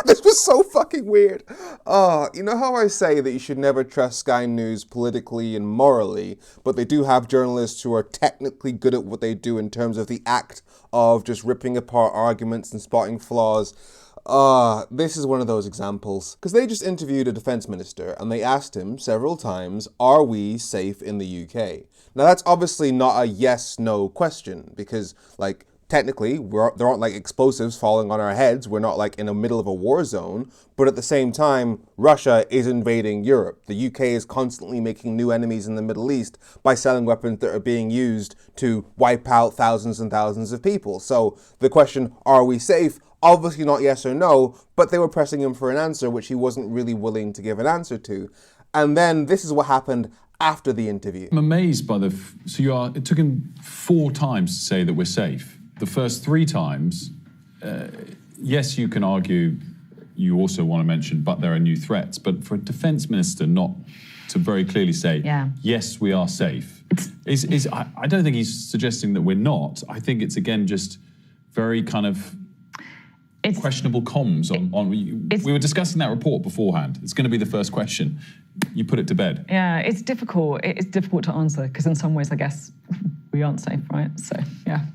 This was so fucking weird. You know how I say that you should never trust Sky News politically and morally, but they do have journalists who are technically good at what they do in terms of the act of just ripping apart arguments and spotting flaws. This is one of those examples. Because they just interviewed a defense minister and they asked him several times, are we safe in the UK? Now that's obviously not a yes-no question because, like, technically, there aren't like explosives falling on our heads. We're not like in the middle of a war zone. But at the same time, Russia is invading Europe. The UK is constantly making new enemies in the Middle East by selling weapons that are being used to wipe out thousands and thousands of people. So the question, are we safe? Obviously not yes or no, but they were pressing him for an answer, which he wasn't really willing to give an answer to. And then this is what happened after the interview. I'm amazed by it took him 4 times to say that we're safe. The first 3 times, yes, you can argue, you also want to mention, but there are new threats. But for a defense minister not to very clearly say, yes, we are safe, I don't think he's suggesting that we're not. I think it's, again, just very kind of questionable comms we were discussing that report beforehand. It's going to be the first question. You put it to bed. Yeah, it's difficult. It's difficult to answer because in some ways, I guess, we aren't safe, right? So, yeah.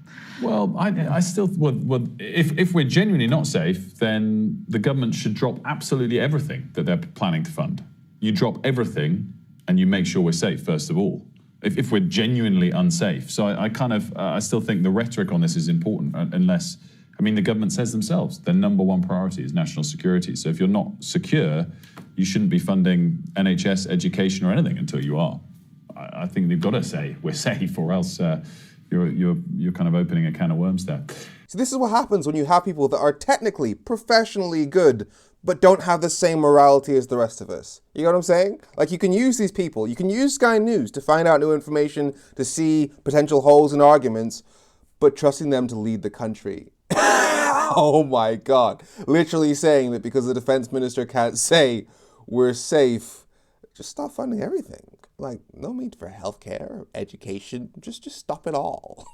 Well, I still, if we're genuinely not safe, then the government should drop absolutely everything that they're planning to fund. You drop everything and you make sure we're safe, first of all, if we're genuinely unsafe. So I still think the rhetoric on this is important unless, I mean, the government says themselves, their number one priority is national security. So if you're not secure, you shouldn't be funding NHS, education or anything until you are. I think they've got to say we're safe or else you're kind of opening a can of worms there. So this is what happens when you have people that are technically, professionally good, but don't have the same morality as the rest of us. You know what I'm saying? Like, you can use these people, you can use Sky News to find out new information, to see potential holes in arguments, but trusting them to lead the country. Oh my God. Literally saying that because the defense minister can't say we're safe, just stop funding everything. Like, no need for healthcare, education, just stop it all.